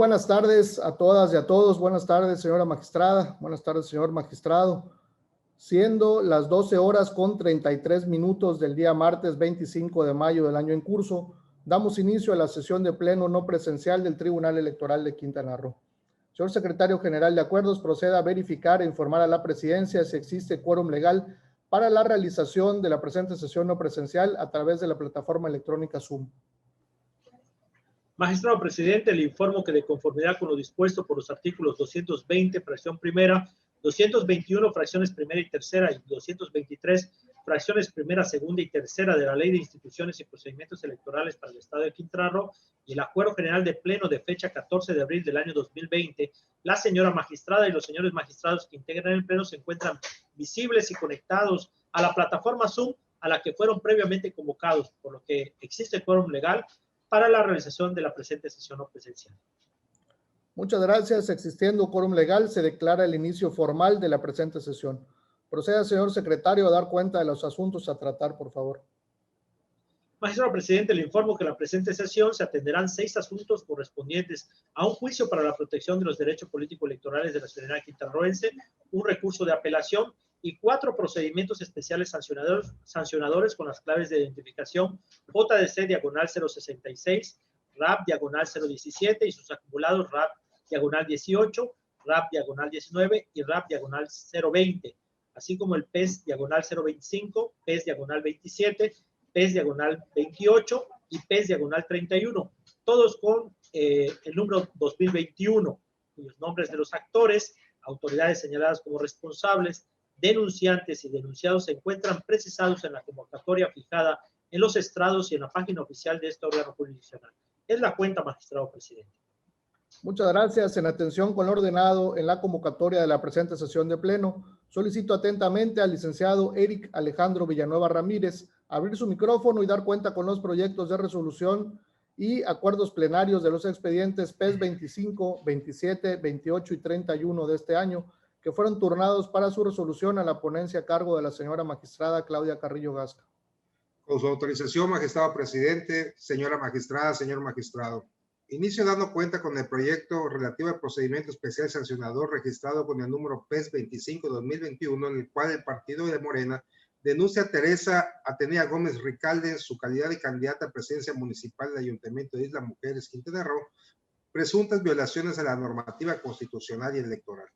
buenas tardes a todas y a todos. Buenas tardes, señora magistrada. Buenas tardes, señor magistrado. Siendo las 12 horas con 33 minutos del día martes 25 de mayo del año en curso, damos inicio a la sesión de pleno no presencial del Tribunal Electoral de Quintana Roo. Señor secretario general de acuerdos, proceda a verificar e informar a la presidencia si existe quórum legal para la realización de la presente sesión no presencial a través de la plataforma electrónica Zoom. Magistrado presidente, le informo que de conformidad con lo dispuesto por los artículos 220, fracción primera, 221, fracciones primera y tercera, y 223, fracciones primera, segunda y tercera de la Ley de Instituciones y Procedimientos Electorales para el Estado de Quintana Roo y el Acuerdo General de Pleno de fecha 14 de abril del año 2020, la señora magistrada y los señores magistrados que integran el Pleno se encuentran visibles y conectados a la plataforma Zoom a la que fueron previamente convocados, por lo que existe quórum legal para la realización de la presente sesión no presencial. Muchas gracias. Existiendo quórum legal, se declara el inicio formal de la presente sesión. Proceda, señor secretario, a dar cuenta de los asuntos a tratar, por favor. Magistrado presidente, le informo que en la presente sesión se atenderán 6 asuntos correspondientes a un juicio para la protección de los derechos político-electorales de la ciudadanía quintanarroense, un recurso de apelación y 4 procedimientos especiales sancionadores con las claves de identificación JDC-066, RAP-017 y sus acumulados RAP-18, RAP-19 y RAP-020, así como el PES-025, PES-27, PES-28 y PES-31, todos con el número 2021, cuyos nombres de los actores, autoridades señaladas como responsables, denunciantes y denunciados se encuentran precisados en la convocatoria fijada en los estrados y en la página oficial de este órgano jurisdiccional. Es la cuenta, magistrado presidente. Muchas gracias. En atención con lo ordenado en la convocatoria de la presente sesión de pleno, solicito atentamente al licenciado Eric Alejandro Villanueva Ramírez abrir su micrófono y dar cuenta con los proyectos de resolución y acuerdos plenarios de los expedientes PES 25, 27, 28 y 31 de este año, que fueron turnados para su resolución a la ponencia a cargo de la señora magistrada Claudia Carrillo Gasca. Con su autorización, magistrado presidente, señora magistrada, señor magistrado. Inicio dando cuenta con el proyecto relativo al procedimiento especial sancionador registrado con el número PES 25-2021, en el cual el partido de Morena denuncia a Teresa Atenea Gómez Ricalde en su calidad de candidata a presidencia municipal del Ayuntamiento de Isla Mujeres, Quintana Roo, presuntas violaciones a la normativa constitucional y electoral.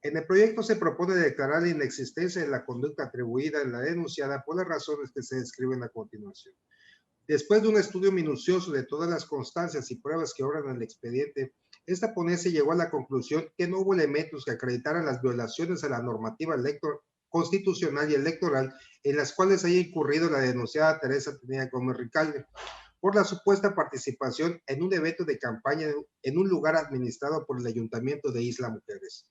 En el proyecto se propone declarar la inexistencia de la conducta atribuida en la denunciada por las razones que se describen a continuación. Después de un estudio minucioso de todas las constancias y pruebas que obran en el expediente, esta ponencia llegó a la conclusión que no hubo elementos que acreditaran las violaciones a la normativa constitucional y electoral en las cuales haya incurrido la denunciada Teresa Atenea Gómez Ricalde por la supuesta participación en un evento de campaña en un lugar administrado por el Ayuntamiento de Isla Mujeres,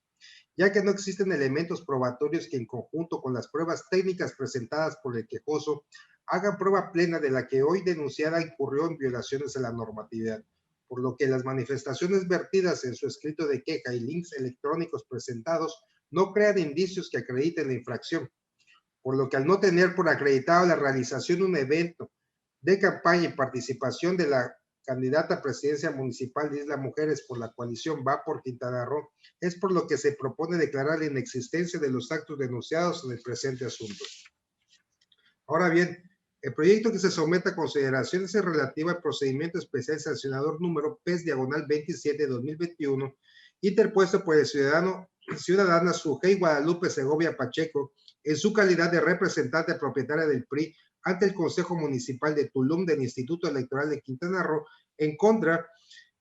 ya que no existen elementos probatorios que en conjunto con las pruebas técnicas presentadas por el quejoso hagan prueba plena de la que hoy denunciada incurrió en violaciones a la normatividad, por lo que las manifestaciones vertidas en su escrito de queja y links electrónicos presentados no crean indicios que acrediten la infracción, por lo que al no tener por acreditado la realización de un evento de campaña y participación de la candidata a presidencia municipal de Isla Mujeres por la coalición Va por Quintana Roo, es por lo que se propone declarar la inexistencia de los actos denunciados en el presente asunto. Ahora bien, el proyecto que se somete a consideración es el relativo al procedimiento especial sancionador número PES-27-2021, interpuesto por el ciudadana Sujei Guadalupe Segovia Pacheco, en su calidad de representante propietaria del PRI ante el Consejo Municipal de Tulum del Instituto Electoral de Quintana Roo, en contra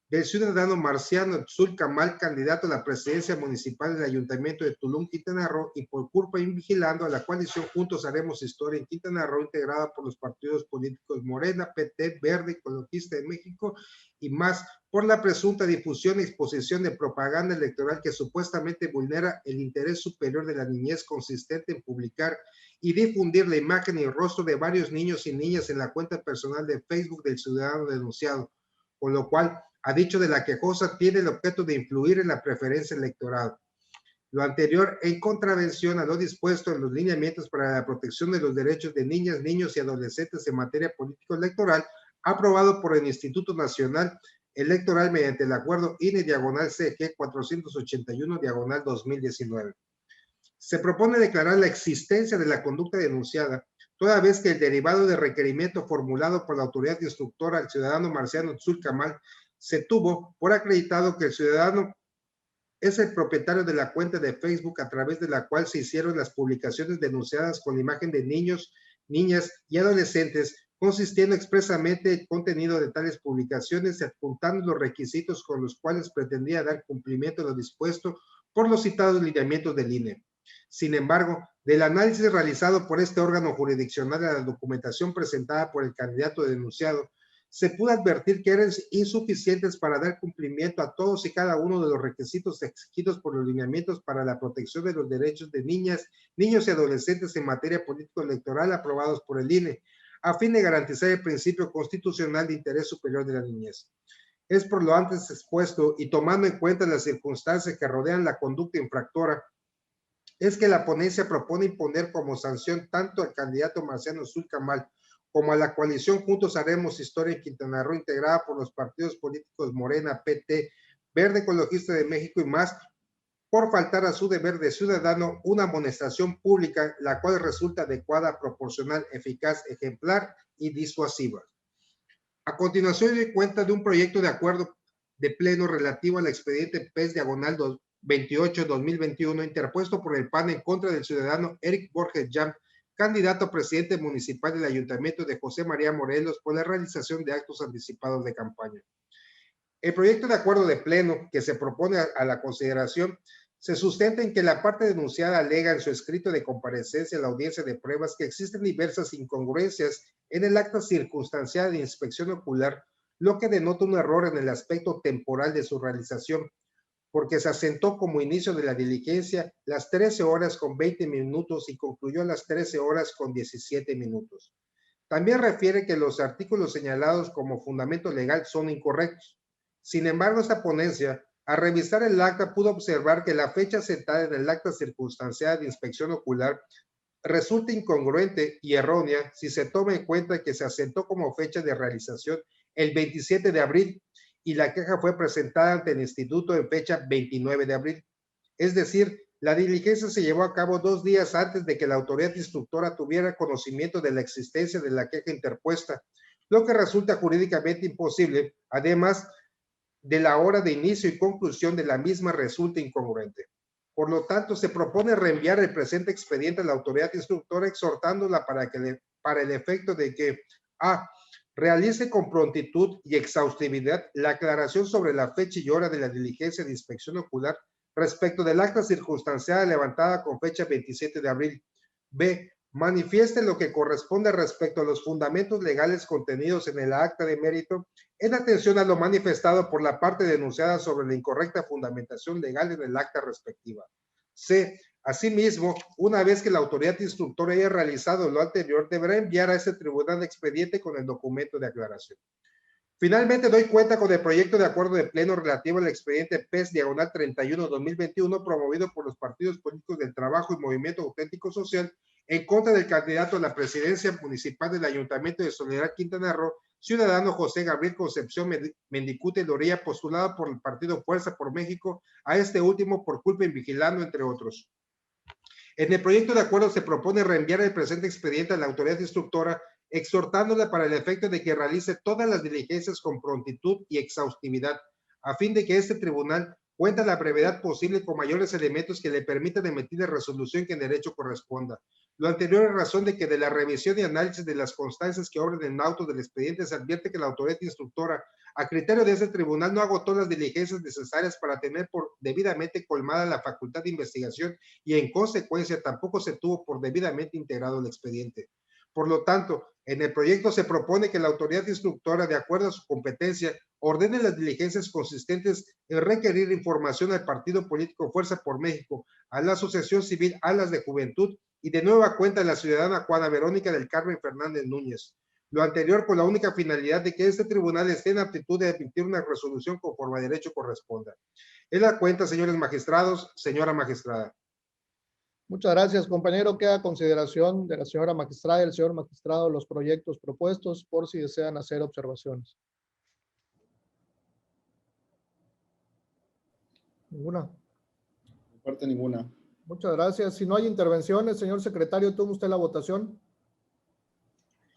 del ciudadano Marciano Tzul Camal, candidato a la presidencia municipal del Ayuntamiento de Tulum, Quintana Roo, y por culpa invigilando a la coalición Juntos Haremos Historia en Quintana Roo, integrada por los partidos políticos Morena, PT, Verde, Ecologista de México y más, por la presunta difusión y exposición de propaganda electoral que supuestamente vulnera el interés superior de la niñez, consistente en publicar y difundir la imagen y el rostro de varios niños y niñas en la cuenta personal de Facebook del ciudadano denunciado, con lo cual ha dicho de la quejosa tiene el objeto de influir en la preferencia electoral. Lo anterior en contravención a lo dispuesto en los lineamientos para la protección de los derechos de niñas, niños y adolescentes en materia político-electoral, aprobado por el Instituto Nacional electoral mediante el acuerdo INE/CG 481/2019. Se propone declarar la existencia de la conducta denunciada, toda vez que el derivado de requerimiento formulado por la autoridad instructora al ciudadano Marciano Tzulcamal se tuvo por acreditado que el ciudadano es el propietario de la cuenta de Facebook a través de la cual se hicieron las publicaciones denunciadas con la imagen de niños, niñas y adolescentes, consistiendo expresamente el contenido de tales publicaciones y adjuntando los requisitos con los cuales pretendía dar cumplimiento a lo dispuesto por los citados lineamientos del INE. Sin embargo, del análisis realizado por este órgano jurisdiccional a la documentación presentada por el candidato denunciado, se pudo advertir que eran insuficientes para dar cumplimiento a todos y cada uno de los requisitos exigidos por los lineamientos para la protección de los derechos de niñas, niños y adolescentes en materia político-electoral aprobados por el INE, a fin de garantizar el principio constitucional de interés superior de la niñez. Es por lo antes expuesto y tomando en cuenta las circunstancias que rodean la conducta infractora, es que la ponencia propone imponer como sanción tanto al candidato Marciano Tzulcamal como a la coalición Juntos Haremos Historia en Quintana Roo, integrada por los partidos políticos Morena, PT, Verde Ecologista de México y más, por faltar a su deber de ciudadano una amonestación pública, la cual resulta adecuada, proporcional, eficaz, ejemplar y disuasiva. A continuación, doy cuenta de un proyecto de acuerdo de pleno relativo al expediente PES/28-2021 interpuesto por el PAN en contra del ciudadano Eric Borges Jam, candidato a presidente municipal del Ayuntamiento de José María Morelos por la realización de actos anticipados de campaña. El proyecto de acuerdo de pleno que se propone a la consideración se sustenta en que la parte denunciada alega en su escrito de comparecencia a la audiencia de pruebas que existen diversas incongruencias en el acta circunstancial de inspección ocular, lo que denota un error en el aspecto temporal de su realización, porque se asentó como inicio de la diligencia las 13 horas con 20 minutos y concluyó a las 13 horas con 17 minutos. También refiere que los artículos señalados como fundamento legal son incorrectos. Sin embargo, esta ponencia, al revisar el acta, pudo observar que la fecha asentada en el acta circunstancial de inspección ocular resulta incongruente y errónea si se toma en cuenta que se asentó como fecha de realización el 27 de abril y la queja fue presentada ante el instituto en fecha 29 de abril. Es decir, la diligencia se llevó a cabo 2 días antes de que la autoridad instructora tuviera conocimiento de la existencia de la queja interpuesta, lo que resulta jurídicamente imposible, además de la hora de inicio y conclusión de la misma resulta incongruente. Por lo tanto, se propone reenviar el presente expediente a la autoridad instructora exhortándola para el efecto de que a. Realice con prontitud y exhaustividad la aclaración sobre la fecha y hora de la diligencia de inspección ocular respecto del acta circunstancial levantada con fecha 27 de abril. B. Manifieste lo que corresponde respecto a los fundamentos legales contenidos en el acta de mérito en atención a lo manifestado por la parte denunciada sobre la incorrecta fundamentación legal en el acta respectiva. C. Asimismo, una vez que la autoridad instructora haya realizado lo anterior, deberá enviar a ese tribunal expediente con el documento de aclaración. Finalmente, doy cuenta con el proyecto de acuerdo de pleno relativo al expediente PES/31-2021 promovido por los partidos políticos del Trabajo y Movimiento Auténtico Social en contra del candidato a la presidencia municipal del Ayuntamiento de Soledad, Quintana Roo, ciudadano José Gabriel Concepción Mendicute Loría, postulado por el partido Fuerza por México, a este último por culpa invigilando, entre otros. En el proyecto de acuerdo se propone reenviar el presente expediente a la autoridad instructora, exhortándola para el efecto de que realice todas las diligencias con prontitud y exhaustividad, a fin de que este tribunal cuente a la brevedad posible con mayores elementos que le permitan emitir la resolución que en derecho corresponda. Lo anterior es razón de que de la revisión y análisis de las constancias que obran en auto del expediente se advierte que la autoridad instructora, a criterio de ese tribunal, no agotó las diligencias necesarias para tener por debidamente colmada la facultad de investigación y en consecuencia tampoco se tuvo por debidamente integrado el expediente. Por lo tanto, en el proyecto se propone que la autoridad instructora, de acuerdo a su competencia, ordene las diligencias consistentes en requerir información al partido político Fuerza por México, a la Asociación Civil Alas de Juventud y de nueva cuenta a la ciudadana Juana Verónica del Carmen Fernández Núñez. Lo anterior con la única finalidad de que este tribunal esté en aptitud de emitir una resolución conforme a derecho corresponda. Es la cuenta, señores magistrados, señora magistrada. Muchas gracias, compañero. Queda a consideración de la señora magistrada y el señor magistrado los proyectos propuestos por si desean hacer observaciones. Ninguna. De parte ninguna. Muchas gracias. Si no hay intervenciones, señor secretario, tome usted la votación.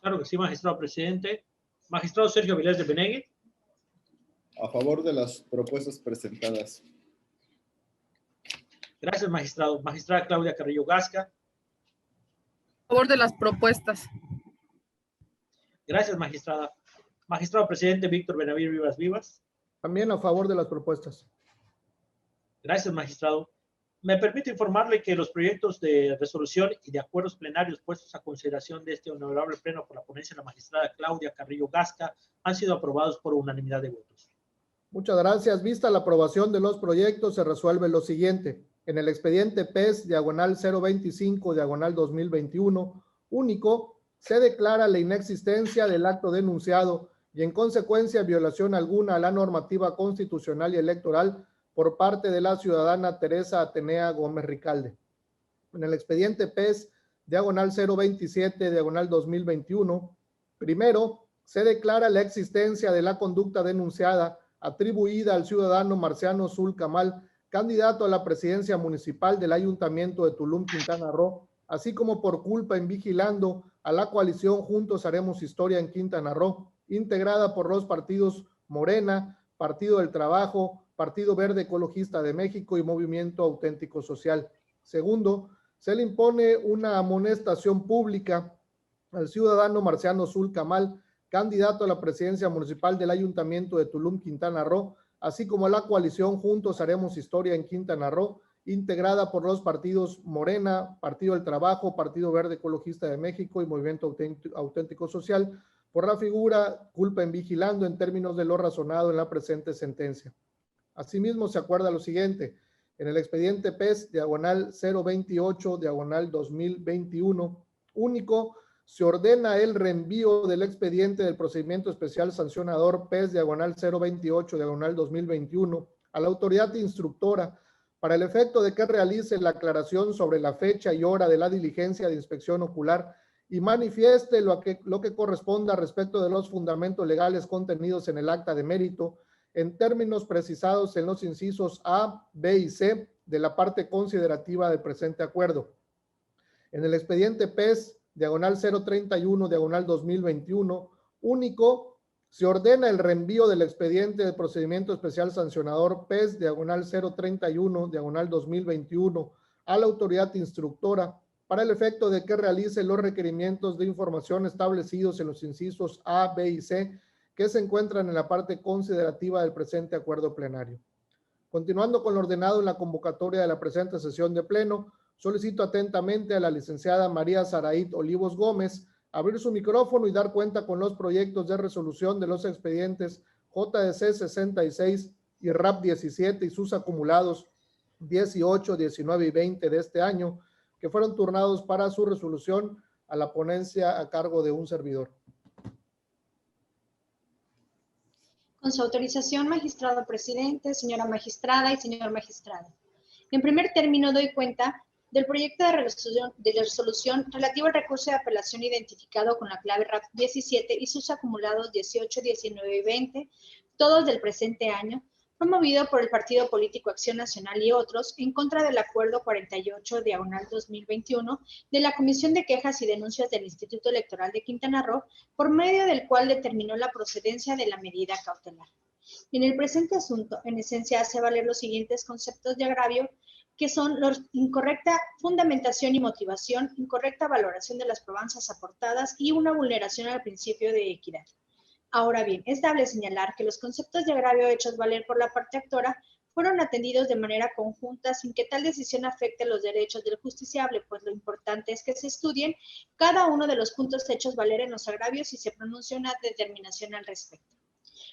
Claro que sí, magistrado presidente. Magistrado Sergio Avilés de Benegui. A favor de las propuestas presentadas. Gracias, magistrado. Magistrada Claudia Carrillo Gasca. A favor de las propuestas. Gracias, magistrada. Magistrado presidente Víctor Benavides Vivas Vivas. También a favor de las propuestas. Gracias, magistrado. Me permite informarle que los proyectos de resolución y de acuerdos plenarios puestos a consideración de este honorable pleno por la ponencia de la magistrada Claudia Carrillo Gasca han sido aprobados por unanimidad de votos. Muchas gracias. Vista la aprobación de los proyectos, se resuelve lo siguiente. En el expediente PES, diagonal 025, diagonal 2021, único, se declara la inexistencia del acto denunciado y en consecuencia violación alguna a la normativa constitucional y electoral por parte de la ciudadana Teresa Atenea Gómez Ricalde. En el expediente PES, diagonal 027, diagonal 2021, primero, se declara la existencia de la conducta denunciada atribuida al ciudadano Marciano Zul Camal, candidato a la presidencia municipal del Ayuntamiento de Tulum, Quintana Roo, así como por culpa en vigilando a la coalición Juntos Haremos Historia en Quintana Roo, integrada por los partidos Morena, Partido del Trabajo, Partido Verde Ecologista de México y Movimiento Auténtico Social. Segundo, se le impone una amonestación pública al ciudadano Marciano Zul Camal, candidato a la presidencia municipal del Ayuntamiento de Tulum, Quintana Roo, así como a la coalición Juntos Haremos Historia en Quintana Roo, integrada por los partidos Morena, Partido del Trabajo, Partido Verde Ecologista de México y Movimiento Auténtico Social, por la figura culpa en vigilando en términos de lo razonado en la presente sentencia. Asimismo, se acuerda lo siguiente. En el expediente PES, diagonal 028, diagonal 2021, único, se ordena el reenvío del expediente del procedimiento especial sancionador PES, diagonal 028, diagonal 2021, a la autoridad instructora para el efecto de que realice la aclaración sobre la fecha y hora de la diligencia de inspección ocular y manifieste lo que corresponda respecto de los fundamentos legales contenidos en el acta de mérito, en términos precisados en los incisos A, B y C de la parte considerativa del presente acuerdo. En el expediente PES, diagonal 031, diagonal 2021, único, se ordena el reenvío del expediente de procedimiento especial sancionador PES, diagonal 031, diagonal 2021, a la autoridad instructora para el efecto de que realice los requerimientos de información establecidos en los incisos A, B y C que se encuentran en la parte considerativa del presente acuerdo plenario. Continuando con lo ordenado en la convocatoria de la presente sesión de pleno, solicito atentamente a la licenciada María Saraít Olivos Gómez abrir su micrófono y dar cuenta con los proyectos de resolución de los expedientes JDC 66 y RAP 17 y sus acumulados 18, 19 y 20 de este año, que fueron turnados para su resolución a la ponencia a cargo de un servidor. Con su autorización, magistrado presidente, señora magistrada y señor magistrado. En primer término, doy cuenta del proyecto de resolución relativo al recurso de apelación identificado con la clave RAP 17 y sus acumulados 18, 19 y 20, todos del presente año, promovido por el Partido Político Acción Nacional y otros, en contra del Acuerdo 48, diagonal 2021, de la Comisión de Quejas y Denuncias del Instituto Electoral de Quintana Roo, por medio del cual determinó la procedencia de la medida cautelar. En el presente asunto, en esencia, hace valer los siguientes conceptos de agravio, que son la incorrecta fundamentación y motivación, incorrecta valoración de las probanzas aportadas y una vulneración al principio de equidad. Ahora bien, es dable señalar que los conceptos de agravio hechos valer por la parte actora fueron atendidos de manera conjunta sin que tal decisión afecte los derechos del justiciable, pues lo importante es que se estudien cada uno de los puntos hechos valer en los agravios y se pronuncie una determinación al respecto.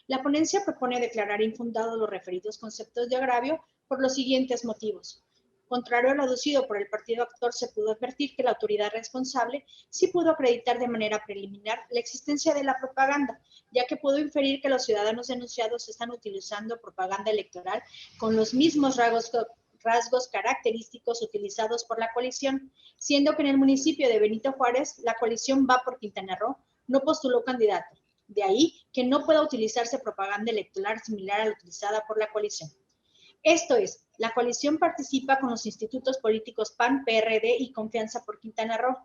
La ponencia propone declarar infundados los referidos conceptos de agravio por los siguientes motivos. Contrario a lo aducido por el partido actor, se pudo advertir que la autoridad responsable sí pudo acreditar de manera preliminar la existencia de la propaganda, ya que pudo inferir que los ciudadanos denunciados están utilizando propaganda electoral con los mismos rasgos característicos utilizados por la coalición, siendo que en el municipio de Benito Juárez, la coalición Va por Quintana Roo no postuló candidato. De ahí que no pueda utilizarse propaganda electoral similar a la utilizada por la coalición. Esto es, la coalición participa con los institutos políticos PAN, PRD y Confianza por Quintana Roo.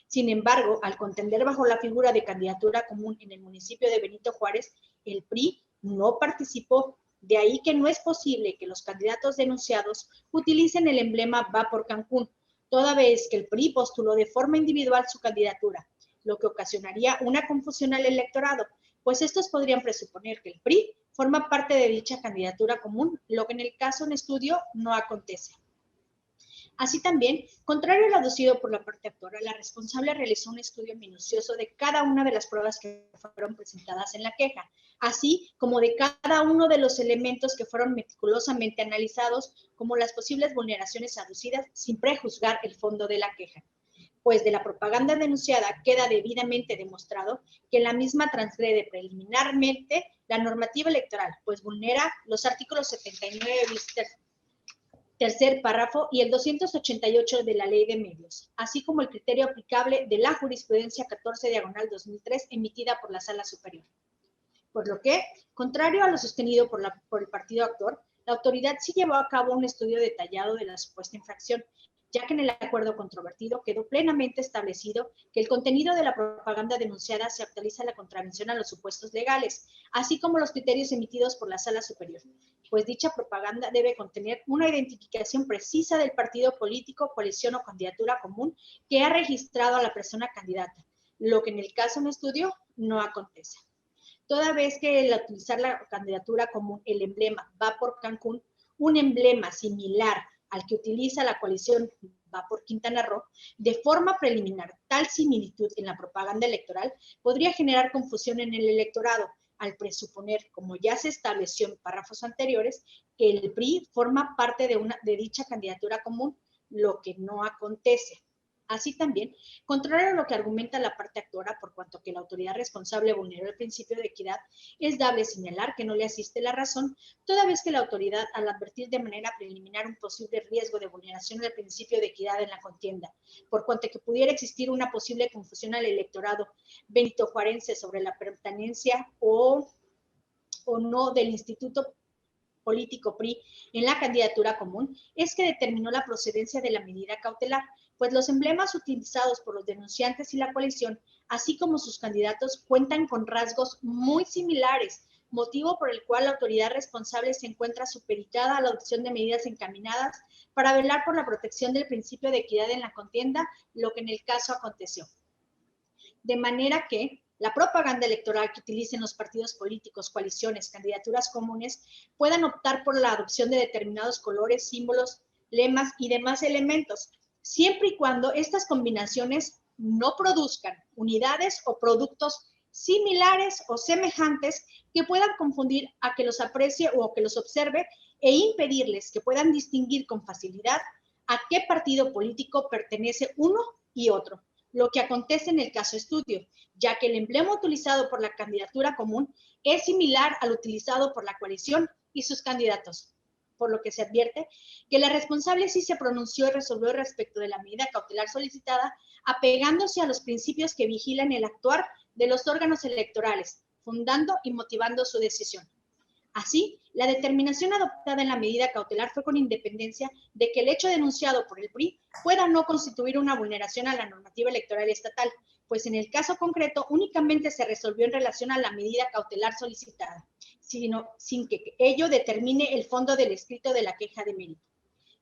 Sin embargo, al contender bajo la figura de candidatura común en el municipio de Benito Juárez, el PRI no participó. De ahí que no es posible que los candidatos denunciados utilicen el emblema Va por Cancún, toda vez que el PRI postuló de forma individual su candidatura, lo que ocasionaría una confusión al electorado, pues estos podrían presuponer que el PRI forma parte de dicha candidatura común, lo que en el caso en estudio no acontece. Así también, contrario a lo aducido por la parte actora, la responsable realizó un estudio minucioso de cada una de las pruebas que fueron presentadas en la queja, así como de cada uno de los elementos que fueron meticulosamente analizados, como las posibles vulneraciones aducidas, sin prejuzgar el fondo de la queja. Pues de la propaganda denunciada queda debidamente demostrado que la misma transgrede preliminarmente la normativa electoral, pues vulnera los artículos 79 bis tercer párrafo y el 288 de la Ley de Medios, así como el criterio aplicable de la jurisprudencia 14/2003 emitida por la Sala Superior. Por lo que, contrario a lo sostenido por el partido actor, la autoridad sí llevó a cabo un estudio detallado de la supuesta infracción, ya que en el acuerdo controvertido quedó plenamente establecido que el contenido de la propaganda denunciada se actualiza a la contravención a los supuestos legales, así como los criterios emitidos por la Sala Superior, pues dicha propaganda debe contener una identificación precisa del partido político, coalición o candidatura común que ha registrado a la persona candidata, lo que en el caso en estudio no acontece. Toda vez que al utilizar la candidatura común, el emblema Va por Cancún, un emblema similar al que utiliza la coalición Va por Quintana Roo, de forma preliminar, tal similitud en la propaganda electoral podría generar confusión en el electorado, al presuponer, como ya se estableció en párrafos anteriores, que el PRI forma parte de dicha candidatura común, lo que no acontece. Así también, contrario a lo que argumenta la parte actora, por cuanto que la autoridad responsable vulneró el principio de equidad, es dable señalar que no le asiste la razón, toda vez que la autoridad, al advertir de manera preliminar un posible riesgo de vulneración del principio de equidad en la contienda, por cuanto que pudiera existir una posible confusión al electorado benitojuarense sobre la pertenencia o no del instituto político PRI en la candidatura común, es que determinó la procedencia de la medida cautelar, pues los emblemas utilizados por los denunciantes y la coalición, así como sus candidatos, cuentan con rasgos muy similares, motivo por el cual la autoridad responsable se encuentra supeditada a la adopción de medidas encaminadas para velar por la protección del principio de equidad en la contienda, lo que en el caso aconteció. De manera que la propaganda electoral que utilicen los partidos políticos, coaliciones, candidaturas comunes, puedan optar por la adopción de determinados colores, símbolos, lemas y demás elementos, siempre y cuando estas combinaciones no produzcan unidades o productos similares o semejantes que puedan confundir a que los aprecie o que los observe e impedirles que puedan distinguir con facilidad a qué partido político pertenece uno y otro, lo que acontece en el caso estudio, ya que el emblema utilizado por la candidatura común es similar al utilizado por la coalición y sus candidatos, por lo que se advierte que la responsable sí se pronunció y resolvió respecto de la medida cautelar solicitada, apegándose a los principios que vigilan el actuar de los órganos electorales, fundando y motivando su decisión. Así, la determinación adoptada en la medida cautelar fue con independencia de que el hecho denunciado por el PRI pueda no constituir una vulneración a la normativa electoral estatal, pues en el caso concreto únicamente se resolvió en relación a la medida cautelar solicitada, sin que ello determine el fondo del escrito de la queja de mérito.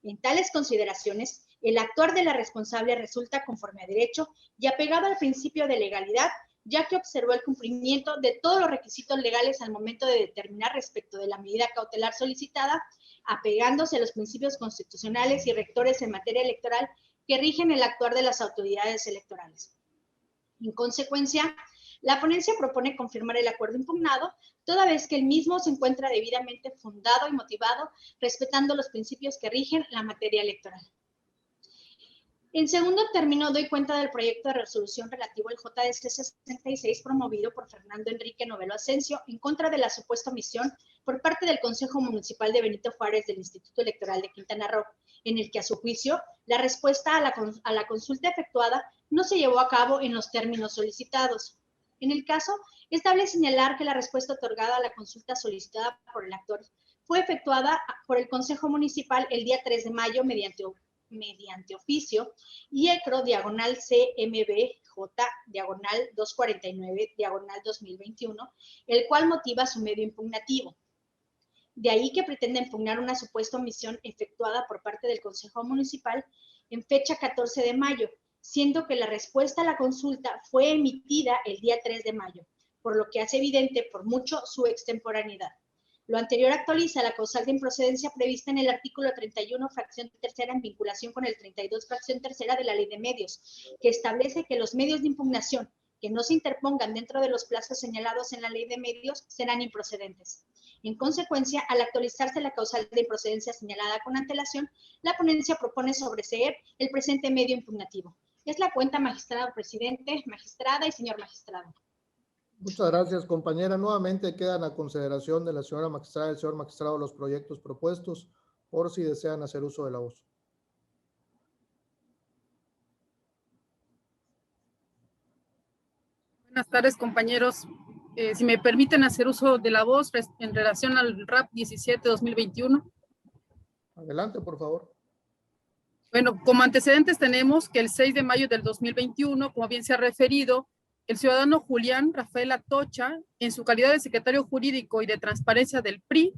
En tales consideraciones, el actuar de la responsable resulta conforme a derecho y apegado al principio de legalidad, ya que observó el cumplimiento de todos los requisitos legales al momento de determinar respecto de la medida cautelar solicitada, apegándose a los principios constitucionales y rectores en materia electoral que rigen el actuar de las autoridades electorales. En consecuencia, la ponencia propone confirmar el acuerdo impugnado, toda vez que el mismo se encuentra debidamente fundado y motivado, respetando los principios que rigen la materia electoral. En segundo término, doy cuenta del proyecto de resolución relativo al JDC 66 promovido por Fernando Enrique Novelo Asensio en contra de la supuesta omisión por parte del Consejo Municipal de Benito Juárez del Instituto Electoral de Quintana Roo, en el que a su juicio la respuesta a la consulta efectuada no se llevó a cabo en los términos solicitados. En el caso, es dable señalar que la respuesta otorgada a la consulta solicitada por el actor fue efectuada por el Consejo Municipal el día 3 de mayo mediante oficio y ECRO diagonal CMBJ diagonal 249 diagonal 2021, el cual motiva su medio impugnativo. De ahí que pretende impugnar una supuesta omisión efectuada por parte del Consejo Municipal en fecha 14 de mayo, siendo que la respuesta a la consulta fue emitida el día 3 de mayo, por lo que hace evidente por mucho su extemporaneidad. Lo anterior actualiza la causal de improcedencia prevista en el artículo 31, fracción tercera, en vinculación con el 32, fracción tercera de la Ley de Medios, que establece que los medios de impugnación que no se interpongan dentro de los plazos señalados en la Ley de Medios serán improcedentes. En consecuencia, al actualizarse la causal de improcedencia señalada con antelación, la ponencia propone sobreseer el presente medio impugnativo. Es la cuenta, magistrado presidente, magistrada y señor magistrado. Muchas gracias, compañera. Nuevamente quedan a consideración de la señora magistrada y el señor magistrado los proyectos propuestos, por si desean hacer uso de la voz. Buenas tardes, compañeros. Si me permiten hacer uso de la voz en relación al RAP 17-2021. Adelante, por favor. Bueno, como antecedentes tenemos que el 6 de mayo del 2021, como bien se ha referido, el ciudadano Julián Rafael Atocha, en su calidad de secretario jurídico y de transparencia del PRI,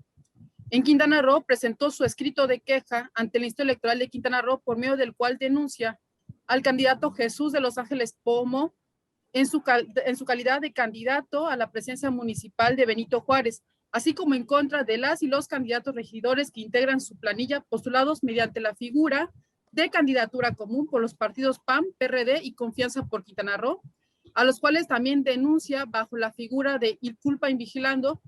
en Quintana Roo, presentó su escrito de queja ante el Instituto Electoral de Quintana Roo, por medio del cual denuncia al candidato Jesús de Los Ángeles Pomo en su calidad de candidato a la presidencia municipal de Benito Juárez, así como en contra de las y los candidatos regidores que integran su planilla, postulados mediante la figura de candidatura común por los partidos PAN, PRD y Confianza por Quintana Roo, a los cuales también denuncia bajo la figura de Il culpa in vigilando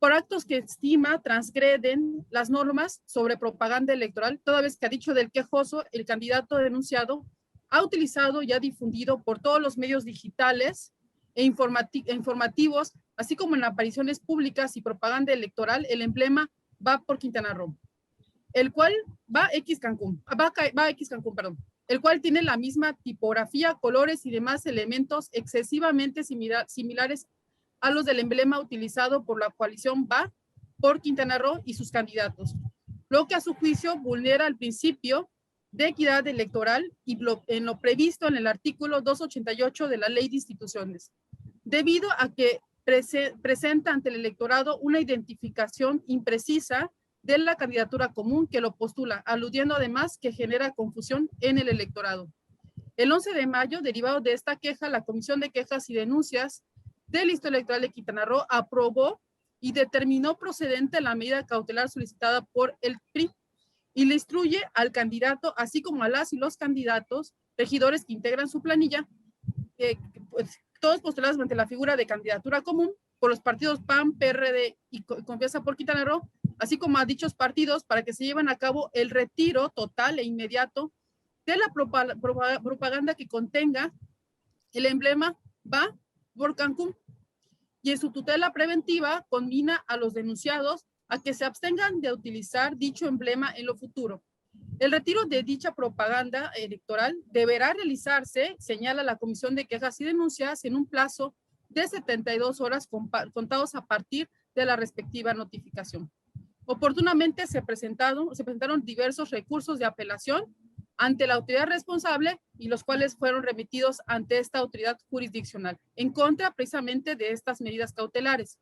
por actos que estima transgreden las normas sobre propaganda electoral, toda vez que ha dicho del quejoso, el candidato denunciado ha utilizado y ha difundido por todos los medios digitales e informativos, así como en apariciones públicas y propaganda electoral, el emblema Va por Quintana Roo, el cual va a X Cancún, el cual tiene la misma tipografía, colores y demás elementos excesivamente similares a los del emblema utilizado por la coalición Va por Quintana Roo y sus candidatos, lo que a su juicio vulnera el principio de equidad electoral y en lo previsto en el artículo 288 de la Ley de Instituciones, debido a que presenta ante el electorado una identificación imprecisa de la candidatura común que lo postula, aludiendo además que genera confusión en el electorado. El 11 de mayo, derivado de esta queja, la Comisión de Quejas y Denuncias del Instituto Electoral de Quintana Roo aprobó y determinó procedente la medida cautelar solicitada por el PRI y le instruye al candidato, así como a las y los candidatos, regidores que integran su planilla, pues, todos postulados ante la figura de candidatura común por los partidos PAN, PRD y Confianza por Quintana Roo, así como a dichos partidos, para que se lleven a cabo el retiro total e inmediato de la propaganda que contenga el emblema Va por Cancún, y en su tutela preventiva conmina a los denunciados a que se abstengan de utilizar dicho emblema en lo futuro. El retiro de dicha propaganda electoral deberá realizarse, señala la Comisión de Quejas y Denuncias, en un plazo de 72 horas contados a partir de la respectiva notificación. Oportunamente se presentaron diversos recursos de apelación ante la autoridad responsable y los cuales fueron remitidos ante esta autoridad jurisdiccional en contra precisamente de estas medidas cautelares.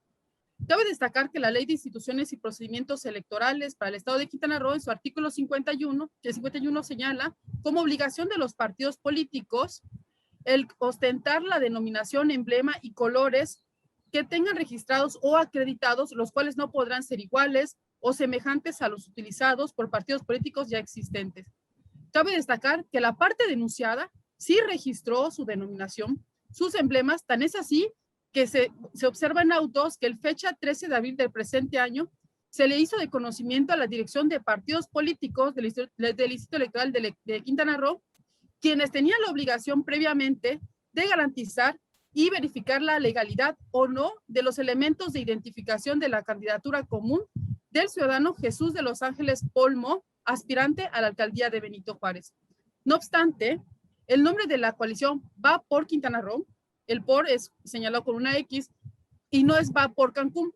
Cabe destacar que la Ley de Instituciones y Procedimientos Electorales para el Estado de Quintana Roo, en su artículo 51, el 51 señala como obligación de los partidos políticos el ostentar la denominación, emblema y colores que tengan registrados o acreditados, los cuales no podrán ser iguales o semejantes a los utilizados por partidos políticos ya existentes. Cabe destacar que la parte denunciada sí registró su denominación, sus emblemas, tan es así que se observa en autos que el fecha 13 de abril del presente año se le hizo de conocimiento a la Dirección de Partidos Políticos del Instituto Electoral de Quintana Roo, quienes tenían la obligación previamente de garantizar y verificar la legalidad o no de los elementos de identificación de la candidatura común del ciudadano Jesús de Los Ángeles Pomo, aspirante a la alcaldía de Benito Juárez. No obstante, el nombre de la coalición Va por Quintana Roo, el por es señalado con una X y no es Va por Cancún,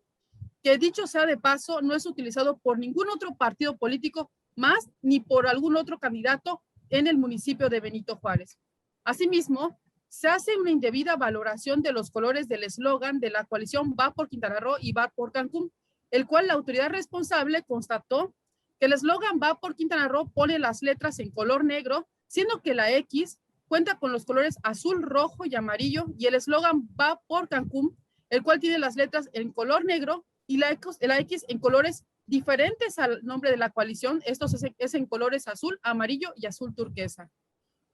que dicho sea de paso, no es utilizado por ningún otro partido político más ni por algún otro candidato en el municipio de Benito Juárez. Asimismo, se hace una indebida valoración de los colores del eslogan de la coalición Va por Quintana Roo y Va por Cancún, el cual la autoridad responsable constató que el eslogan Va por Quintana Roo pone las letras en color negro, siendo que la X cuenta con los colores azul, rojo y amarillo, y el eslogan Va por Cancún, el cual tiene las letras en color negro y la X en colores diferentes al nombre de la coalición. Esto es en colores azul, amarillo y azul turquesa.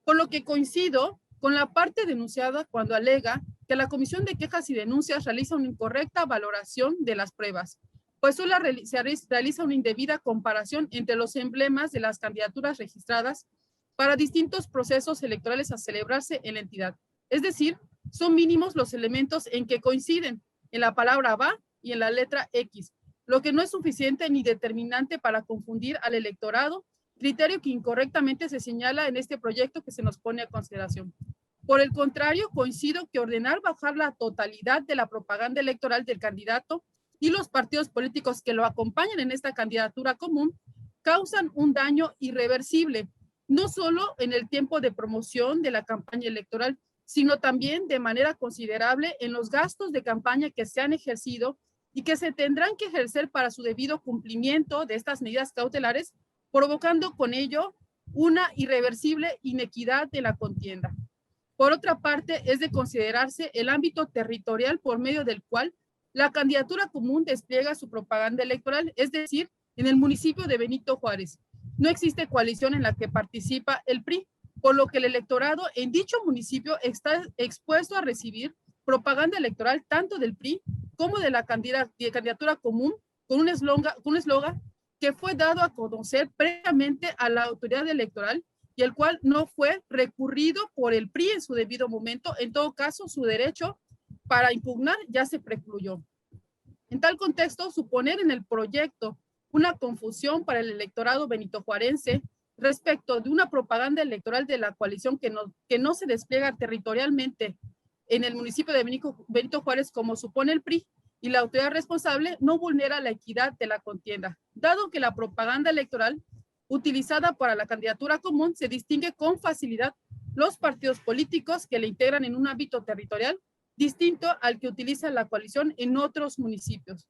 Por lo que coincido con la parte denunciada cuando alega que la Comisión de Quejas y Denuncias realiza una incorrecta valoración de las pruebas, pues solo se realiza una indebida comparación entre los emblemas de las candidaturas registradas para distintos procesos electorales a celebrarse en la entidad. Es decir, son mínimos los elementos en que coinciden en la palabra va y en la letra X, lo que no es suficiente ni determinante para confundir al electorado, criterio que incorrectamente se señala en este proyecto que se nos pone a consideración. Por el contrario, coincido que ordenar bajar la totalidad de la propaganda electoral del candidato y los partidos políticos que lo acompañan en esta candidatura común causan un daño irreversible, no solo en el tiempo de promoción de la campaña electoral, sino también de manera considerable en los gastos de campaña que se han ejercido y que se tendrán que ejercer para su debido cumplimiento de estas medidas cautelares, provocando con ello una irreversible inequidad de la contienda. Por otra parte, es de considerarse el ámbito territorial por medio del cual la candidatura común despliega su propaganda electoral, es decir, en el municipio de Benito Juárez. No existe coalición en la que participa el PRI, por lo que el electorado en dicho municipio está expuesto a recibir propaganda electoral tanto del PRI como de la candidatura común con un eslogan que fue dado a conocer previamente a la autoridad electoral y el cual no fue recurrido por el PRI en su debido momento. En todo caso, su derecho para impugnar ya se precluyó. En tal contexto, suponer en el proyecto una confusión para el electorado benitojuarense respecto de una propaganda electoral de la coalición que no se despliega territorialmente en el municipio de Benito Juárez, como supone el PRI, y la autoridad responsable, no vulnera la equidad de la contienda, dado que la propaganda electoral utilizada para la candidatura común se distingue con facilidad los partidos políticos que le integran en un ámbito territorial distinto al que utiliza la coalición en otros municipios.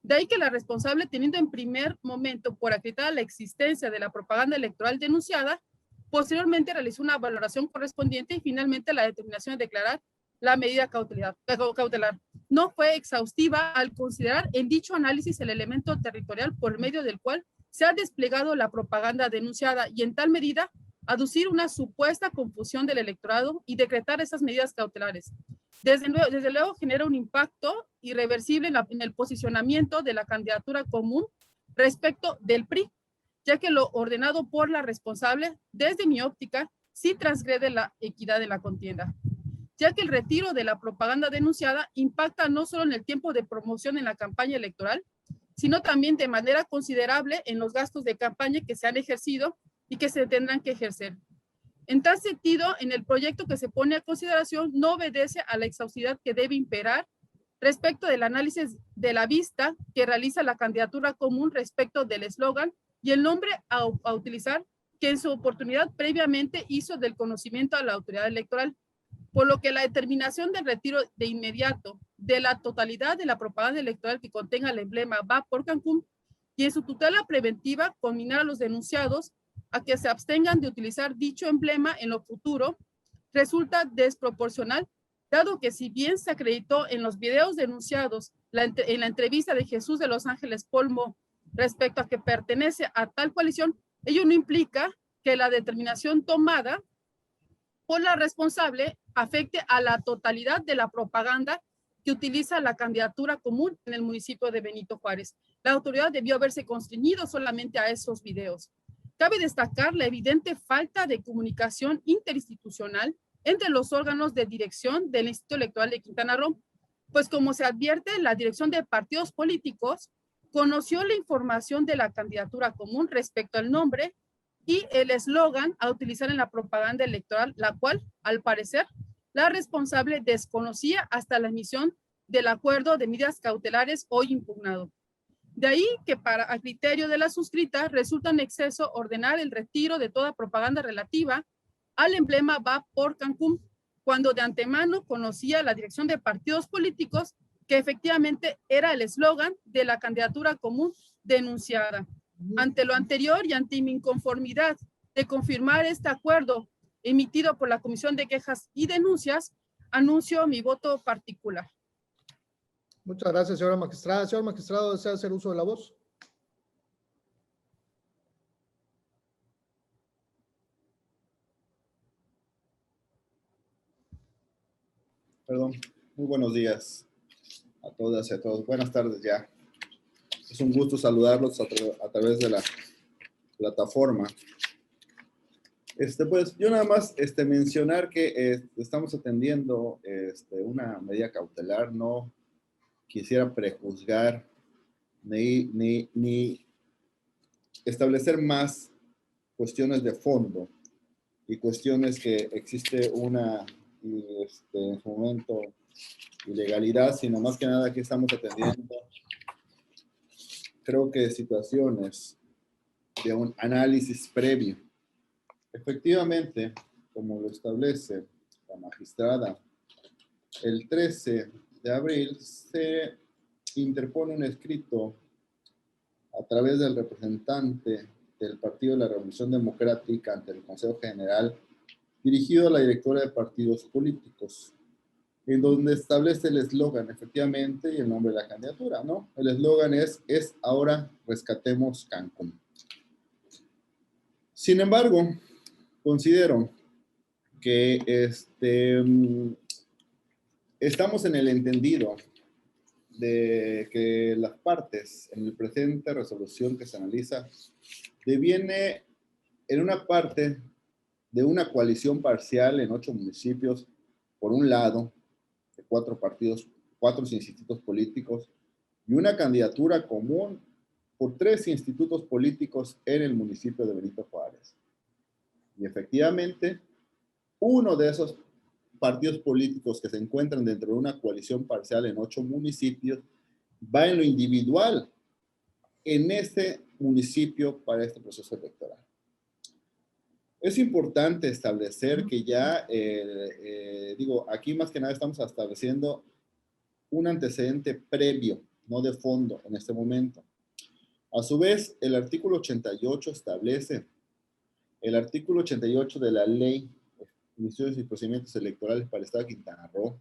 De ahí que la responsable, teniendo en primer momento por acreditada la existencia de la propaganda electoral denunciada, posteriormente realizó una valoración correspondiente y finalmente la determinación de declarar la medida cautelar. No fue exhaustiva al considerar en dicho análisis el elemento territorial por medio del cual se ha desplegado la propaganda denunciada y en tal medida aducir una supuesta confusión del electorado y decretar esas medidas cautelares. Desde luego genera un impacto irreversible en el posicionamiento de la candidatura común respecto del PRI, ya que lo ordenado por la responsable, desde mi óptica, sí transgrede la equidad de la contienda, ya que el retiro de la propaganda denunciada impacta no solo en el tiempo de promoción en la campaña electoral, sino también de manera considerable en los gastos de campaña que se han ejercido y que se tendrán que ejercer. En tal sentido, en el proyecto que se pone a consideración no obedece a la exhaustividad que debe imperar respecto del análisis de la vista que realiza la candidatura común respecto del eslogan y el nombre a utilizar que en su oportunidad previamente hizo del conocimiento a la autoridad electoral, por lo que la determinación del retiro de inmediato de la totalidad de la propaganda electoral que contenga el emblema Va por Cancún y en su tutela preventiva combinar a los denunciados a que se abstengan de utilizar dicho emblema en lo futuro resulta desproporcional, dado que si bien se acreditó en los videos denunciados en la entrevista de Jesús de Los Ángeles Polmo respecto a que pertenece a tal coalición, ello no implica que la determinación tomada por la responsable afecte a la totalidad de la propaganda que utiliza la candidatura común en el municipio de Benito Juárez. La autoridad debió haberse constreñido solamente a esos videos. Cabe destacar la evidente falta de comunicación interinstitucional entre los órganos de dirección del Instituto Electoral de Quintana Roo, pues como se advierte, la dirección de partidos políticos conoció la información de la candidatura común respecto al nombre y el eslogan a utilizar en la propaganda electoral, la cual, al parecer, la responsable desconocía hasta la emisión del acuerdo de medidas cautelares hoy impugnado. De ahí que a criterio de la suscrita resulta en exceso ordenar el retiro de toda propaganda relativa al emblema Va por Cancún, cuando de antemano conocía la dirección de partidos políticos que efectivamente era el eslogan de la candidatura común denunciada. Ante lo anterior y ante mi inconformidad de confirmar este acuerdo emitido por la Comisión de Quejas y Denuncias, anuncio mi voto particular. Muchas gracias, señora magistrada. Señor magistrado, ¿desea hacer uso de la voz? Perdón, muy buenos días a todas y a todos. Buenas tardes ya. Es un gusto saludarlos a través de la plataforma. Pues yo nada más mencionar que estamos atendiendo una medida cautelar. No quisiera prejuzgar ni establecer más cuestiones de fondo y cuestiones que existe en su momento ilegalidad, sino más que nada que estamos atendiendo, creo que situaciones de un análisis previo. Efectivamente, como lo establece la magistrada, el 13 de abril se interpone un escrito a través del representante del Partido de la Revolución Democrática ante el Consejo General, dirigido a la directora de partidos políticos, en donde establece el eslogan, efectivamente, y el nombre de la candidatura, ¿no? El eslogan es ahora rescatemos Cancún. Sin embargo, considero que estamos en el entendido de que las partes en el presente resolución que se analiza deviene en una parte de una coalición parcial en 8 municipios, por un lado, de 4 partidos, 4 institutos políticos, y una candidatura común por 3 institutos políticos en el municipio de Benito Juárez. Y efectivamente, uno de esos partidos políticos que se encuentran dentro de una coalición parcial en 8 municipios va en lo individual en este municipio para este proceso electoral. Es importante establecer que ya, aquí más que nada estamos estableciendo un antecedente previo, no de fondo en este momento. A su vez, el artículo 88 establece, el artículo 88 de la Ley de Instituciones y Procedimientos Electorales para el Estado de Quintana Roo,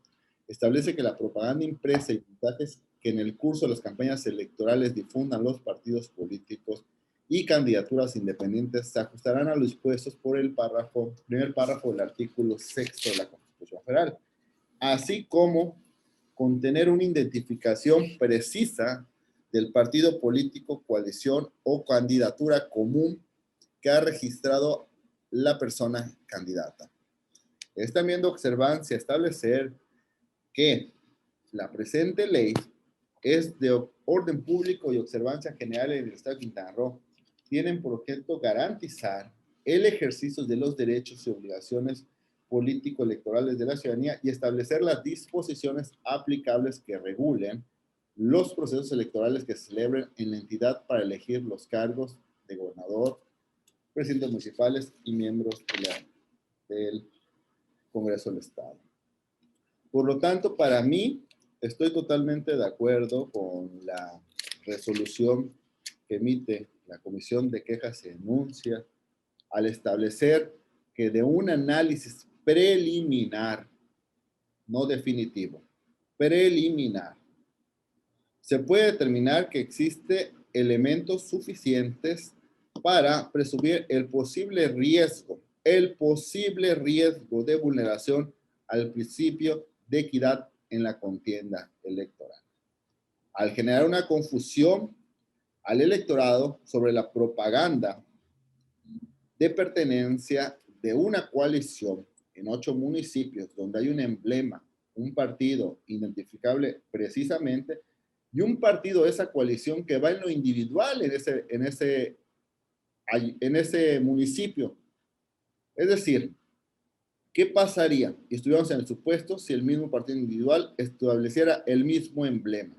establece que la propaganda impresa y mensajes que en el curso de las campañas electorales difundan los partidos políticos y candidaturas independientes se ajustarán a los dispuestos por el primer párrafo del artículo 6 de la Constitución Federal, así como contener una identificación precisa del partido político, coalición o candidatura común que ha registrado la persona candidata. Es también de observancia establecer que la presente ley es de orden público y observancia general en el Estado de Quintana Roo. Tienen por objeto garantizar el ejercicio de los derechos y obligaciones político-electorales de la ciudadanía y establecer las disposiciones aplicables que regulen los procesos electorales que se celebren en la entidad para elegir los cargos de gobernador, presidentes municipales y miembros del Congreso del Estado. Por lo tanto, para mí, estoy totalmente de acuerdo con la resolución que emite la Comisión de Quejas y Denuncias al establecer que de un análisis preliminar, no definitivo, preliminar, se puede determinar que existe elementos suficientes para presumir el posible riesgo de vulneración al principio de equidad en la contienda electoral, al generar una confusión al electorado sobre la propaganda de pertenencia de una coalición en 8 municipios donde hay un emblema, un partido identificable precisamente, y un partido de esa coalición que va en lo individual en ese municipio. Es decir, ¿Qué pasaría? Y estuviéramos en el supuesto si el mismo partido individual estableciera el mismo emblema.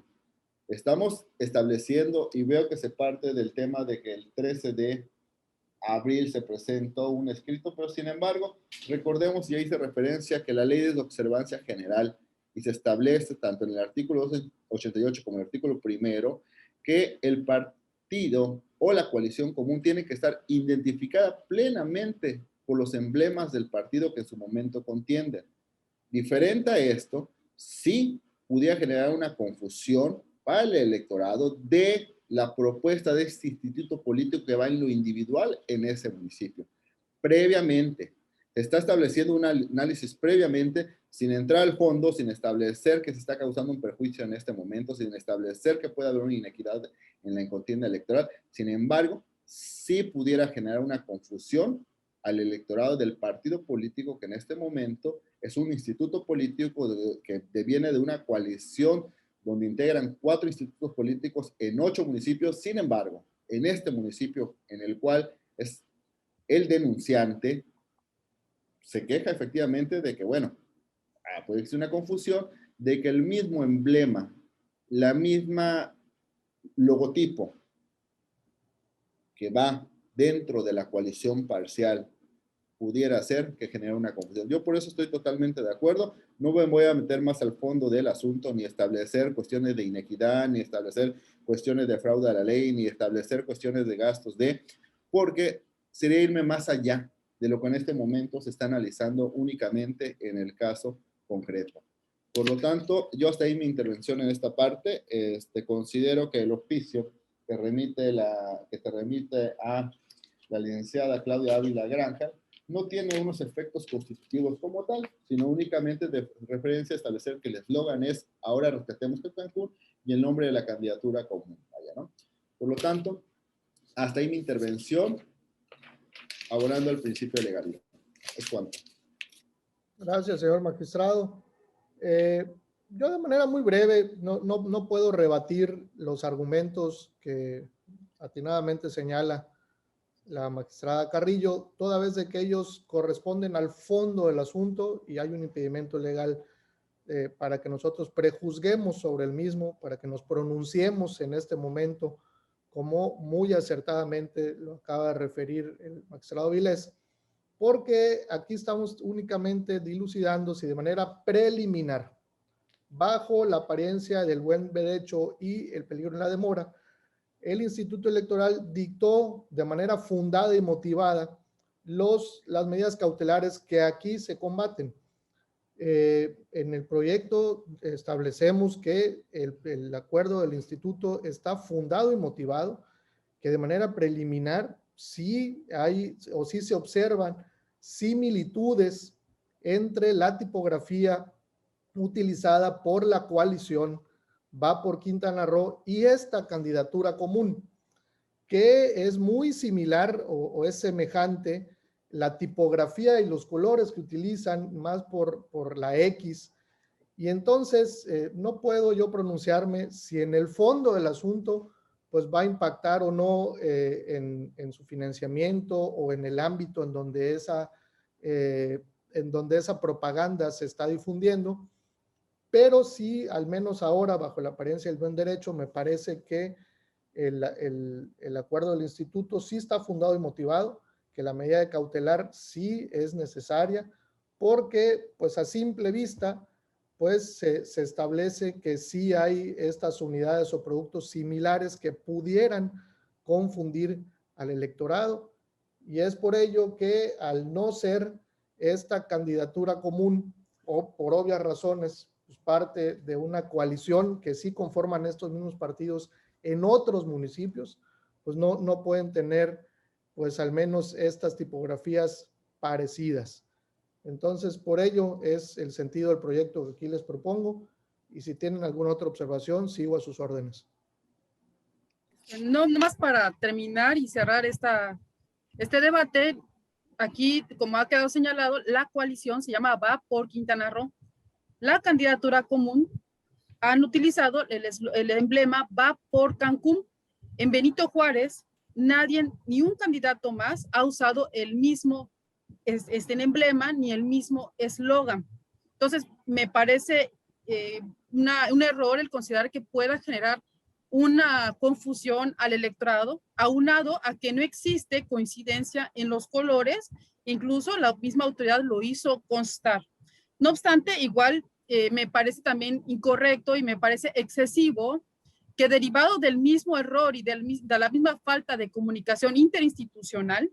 Estamos estableciendo, y veo que se parte del tema de que el 13 de abril se presentó un escrito, pero sin embargo, recordemos, y ahí hice referencia, que la ley es de observancia general y se establece tanto en el artículo 88 como en el artículo 1 que el partido o la coalición común tiene que estar identificada plenamente por los emblemas del partido que en su momento contienden. Diferente a esto, sí pudiera generar una confusión para el electorado de la propuesta de este instituto político que va en lo individual en ese municipio. Previamente, se está estableciendo un análisis previamente, sin entrar al fondo, sin establecer que se está causando un perjuicio en este momento, sin establecer que puede haber una inequidad en la contienda electoral. Sin embargo, sí pudiera generar una confusión al electorado del partido político que en este momento es un instituto político que deviene de una coalición donde integran 4 institutos políticos en 8 municipios. Sin embargo, en este municipio en el cual es el denunciante, se queja efectivamente de que, bueno, puede existir una confusión de que el mismo emblema, la misma logotipo que va dentro de la coalición parcial pudiera ser que genere una confusión. Yo por eso estoy totalmente de acuerdo. No me voy a meter más al fondo del asunto, ni establecer cuestiones de inequidad, ni establecer cuestiones de fraude a la ley, ni establecer cuestiones de gastos porque sería irme más allá de lo que en este momento se está analizando únicamente en el caso concreto. Por lo tanto, yo hasta ahí mi intervención en esta parte. Considero que el oficio que te remite a la licenciada Claudia Ávila Granja no tiene unos efectos constitutivos como tal, sino únicamente de referencia a establecer que el eslogan es ahora rescatemos Cancún y el nombre de la candidatura común. ¿No? Por lo tanto, hasta ahí mi intervención, abonando al principio de legalidad. Es cuanto. Gracias, señor magistrado. Yo de manera muy breve no puedo rebatir los argumentos que atinadamente señala la magistrada Carrillo, toda vez de que ellos corresponden al fondo del asunto y hay un impedimento legal para que nosotros prejuzguemos sobre el mismo, para que nos pronunciemos en este momento, como muy acertadamente lo acaba de referir el magistrado Vilés, porque aquí estamos únicamente dilucidando si de manera preliminar, bajo la apariencia del buen derecho y el peligro en la demora, el Instituto Electoral dictó de manera fundada y motivada las medidas cautelares que aquí se combaten. En el proyecto establecemos que el acuerdo del instituto está fundado y motivado, que de manera preliminar sí hay o sí se observan similitudes entre la tipografía utilizada por la coalición Va por Quintana Roo y esta candidatura común, que es muy similar o es semejante la tipografía y los colores que utilizan más por la X. Y entonces no puedo yo pronunciarme si en el fondo del asunto pues va a impactar o no en su financiamiento o en el ámbito en donde esa propaganda se está difundiendo. Pero sí, al menos ahora, bajo la apariencia del buen derecho, me parece que el acuerdo del instituto sí está fundado y motivado, que la medida de cautelar sí es necesaria, porque pues a simple vista, pues se establece que sí hay estas unidades o productos similares que pudieran confundir al electorado, y es por ello que al no ser esta candidatura común, o por obvias razones, pues parte de una coalición que sí conforman estos mismos partidos en otros municipios, pues no pueden tener pues al menos estas tipografías parecidas. Entonces, por ello es el sentido del proyecto que aquí les propongo, y si tienen alguna otra observación, sigo a sus órdenes. No, nomás para terminar y cerrar este debate, aquí, como ha quedado señalado, la coalición se llama Va por Quintana Roo. La candidatura común han utilizado el emblema Va por Cancún. En Benito Juárez, nadie, ni un candidato más ha usado el mismo en emblema ni el mismo eslogan. Entonces, me parece un error el considerar que pueda generar una confusión al electorado, aunado a que no existe coincidencia en los colores, incluso la misma autoridad lo hizo constar. No obstante, igual me parece también incorrecto y me parece excesivo que derivado del mismo error y de la misma falta de comunicación interinstitucional,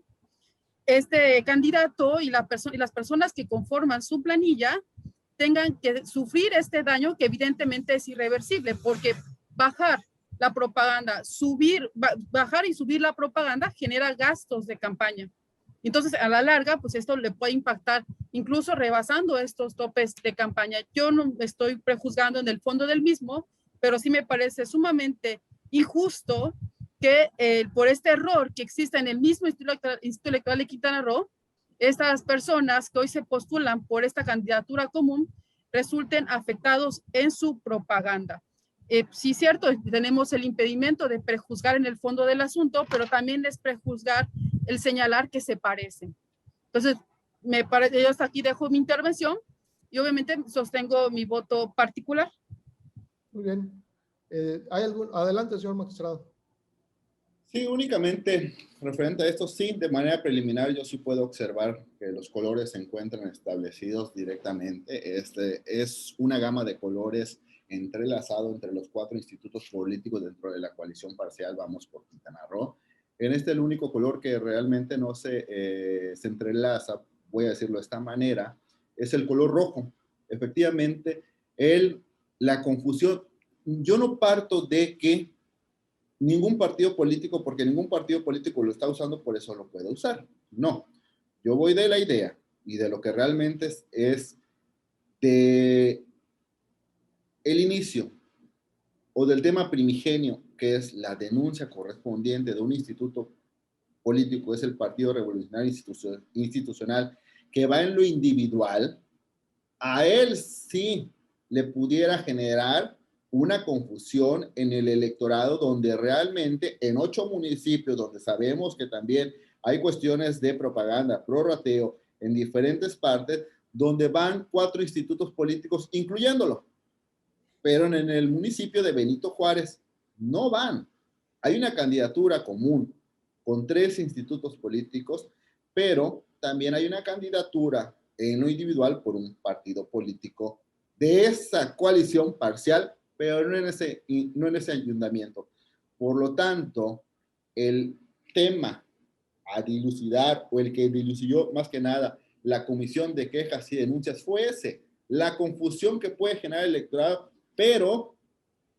este candidato y las personas que conforman su planilla tengan que sufrir este daño que evidentemente es irreversible, porque bajar la propaganda, bajar y subir la propaganda genera gastos de campaña. Entonces, a la larga, pues esto le puede impactar, incluso rebasando estos topes de campaña. Yo no estoy prejuzgando en el fondo del mismo, pero sí me parece sumamente injusto que por este error que existe en el mismo Instituto Electoral de Quintana Roo, estas personas que hoy se postulan por esta candidatura común resulten afectados en su propaganda. Sí, cierto, tenemos el impedimento de prejuzgar en el fondo del asunto, pero también es prejuzgar el señalar que se parecen. Entonces, me parece, yo hasta aquí dejo mi intervención y obviamente sostengo mi voto particular. Muy bien. ¿Hay algún? Adelante, señor magistrado. Sí, únicamente referente a esto, sí, de manera preliminar yo sí puedo observar que los colores se encuentran establecidos directamente. Este es una gama de colores entrelazado entre los 4 institutos políticos dentro de la coalición parcial Vamos por Quintana Roo. En este el único color que realmente no se entrelaza, voy a decirlo de esta manera, es el color rojo. Efectivamente, la confusión, yo no parto de que ningún partido político, porque ningún partido político lo está usando, por eso lo puede usar. No, yo voy de la idea y de lo que realmente es de el inicio o del tema primigenio, que es la denuncia correspondiente de un instituto político, es el Partido Revolucionario Institucional, que va en lo individual, a él sí le pudiera generar una confusión en el electorado donde realmente en 8 municipios donde sabemos que también hay cuestiones de propaganda, prorrateo en diferentes partes, donde van 4 institutos políticos incluyéndolo. Pero en el municipio de Benito Juárez no van. Hay una candidatura común con 3 institutos políticos, pero también hay una candidatura en lo individual por un partido político de esa coalición parcial, pero no en ese ayuntamiento. Por lo tanto, el tema a dilucidar, o el que dilucidó más que nada la comisión de quejas y denuncias, fue ese, la confusión que puede generar el electorado, pero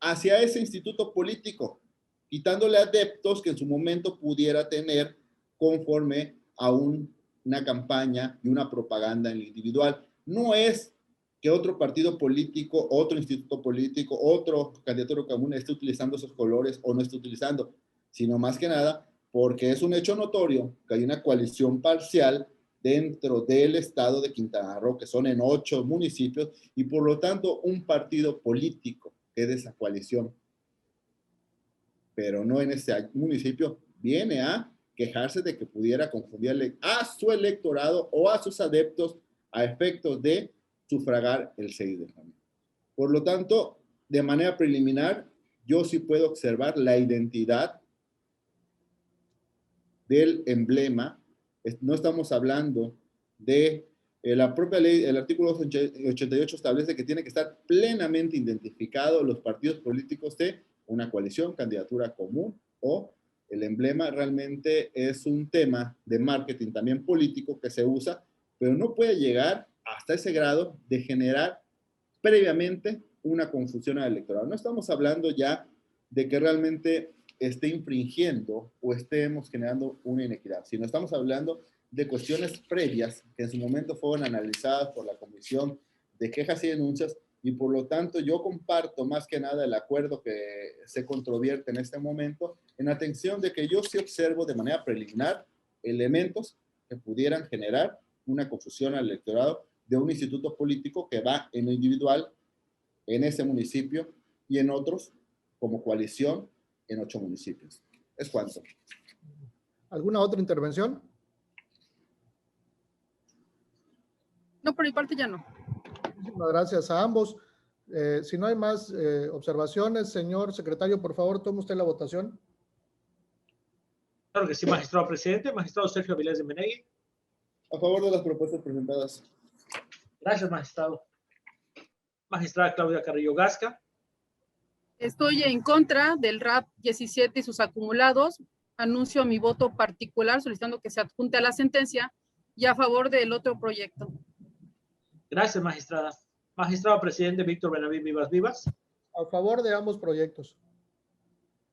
hacia ese instituto político, quitándole adeptos que en su momento pudiera tener conforme a una campaña y una propaganda en lo individual. No es que otro partido político, otro instituto político, otro candidato común esté utilizando esos colores o no esté utilizando, sino más que nada porque es un hecho notorio que hay una coalición parcial dentro del estado de Quintana Roo, que son en 8 municipios, y por lo tanto un partido político que es de esa coalición, pero no en ese municipio, viene a quejarse de que pudiera confundirle a su electorado o a sus adeptos a efectos de sufragar el 6 de junio. Por lo tanto, de manera preliminar, yo sí puedo observar la identidad del emblema. No estamos hablando de la propia ley, el artículo 88 establece que tiene que estar plenamente identificado los partidos políticos de una coalición, candidatura común, o el emblema realmente es un tema de marketing también político que se usa, pero no puede llegar hasta ese grado de generar previamente una confusión al electorado. No estamos hablando ya de que realmente esté infringiendo o estemos generando una inequidad, sino estamos hablando de cuestiones previas que en su momento fueron analizadas por la Comisión de Quejas y Denuncias, y por lo tanto yo comparto más que nada el acuerdo que se controvierte en este momento, en atención de que yo sí observo de manera preliminar elementos que pudieran generar una confusión al electorado de un instituto político que va en lo individual en ese municipio y en otros como coalición en 8 municipios. Es cuanto. ¿Alguna otra intervención? No, por mi parte ya no. Muchísimas gracias a ambos. Si no hay más observaciones, señor secretario, por favor, tome usted la votación. Claro que sí, magistrado presidente. Magistrado Sergio Avilés de Menegui. A favor de las propuestas presentadas. Gracias, magistrado. Magistrada Claudia Carrillo Gasca. Estoy en contra del RAP 17 y sus acumulados. Anuncio mi voto particular solicitando que se adjunte a la sentencia y a favor del otro proyecto. Gracias, magistrada. Magistrado presidente Víctor Benaví Vivas Vivas. A favor de ambos proyectos.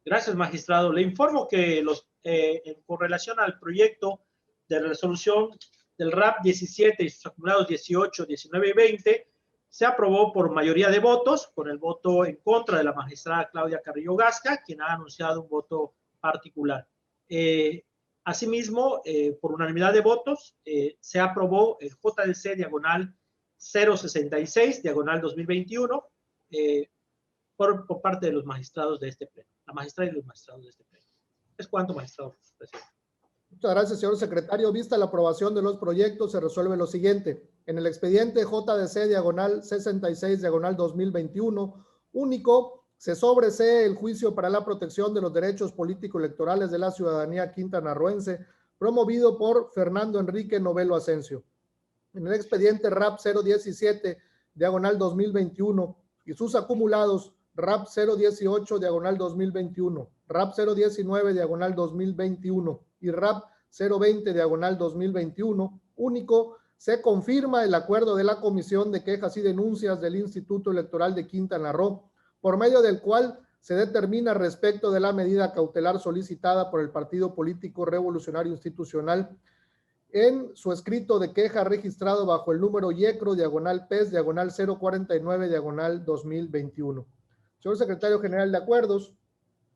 Gracias, magistrado. Le informo que con relación al proyecto de resolución del RAP 17 y sus acumulados 18, 19 y 20, se aprobó por mayoría de votos, con el voto en contra de la magistrada Claudia Carrillo Gasca, quien ha anunciado un voto particular. Asimismo, por unanimidad de votos, se aprobó el JDC diagonal 066, diagonal 2021, por parte de los magistrados de este pleno, la magistrada y los magistrados de este pleno. ¿Es cuánto, magistrado presidente? Muchas gracias, señor secretario. Vista la aprobación de los proyectos, se resuelve lo siguiente. En el expediente JDC diagonal 66 diagonal 2021, único, se sobresee el juicio para la protección de los derechos político-electorales de la ciudadanía quintanarroense, promovido por Fernando Enrique Novelo Asensio. En el expediente RAP 017 diagonal 2021 y sus acumulados RAP 018 diagonal 2021, RAP 019 diagonal 2021 y RAP 020 diagonal 2021, único, se confirma el acuerdo de la Comisión de Quejas y Denuncias del Instituto Electoral de Quintana Roo, por medio del cual se determina respecto de la medida cautelar solicitada por el Partido Político Revolucionario Institucional en su escrito de queja registrado bajo el número YECRO diagonal PES diagonal 049 diagonal 2021. Señor Secretario General de Acuerdos,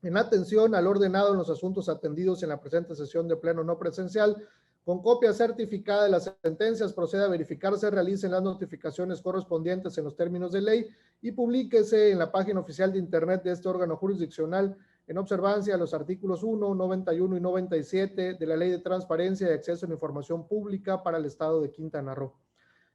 en atención al ordenado en los asuntos atendidos en la presente sesión de pleno no presencial, con copia certificada de las sentencias, procede a verificar se realicen las notificaciones correspondientes en los términos de ley y publíquese en la página oficial de Internet de este órgano jurisdiccional en observancia a los artículos 1, 91 y 97 de la Ley de Transparencia y Acceso a la Información Pública para el Estado de Quintana Roo.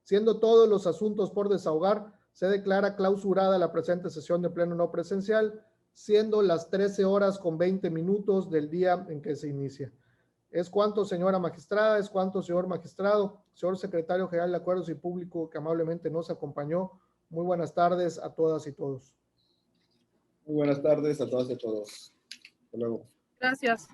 Siendo todos los asuntos por desahogar, se declara clausurada la presente sesión de pleno no presencial, siendo las 13 horas con 20 minutos del día en que se inicia. Es cuanto, señora magistrada, es cuanto, señor magistrado, señor secretario general de Acuerdos y Público que amablemente nos acompañó. Muy buenas tardes a todas y todos. Muy buenas tardes a todas y a todos. Hasta luego. Gracias.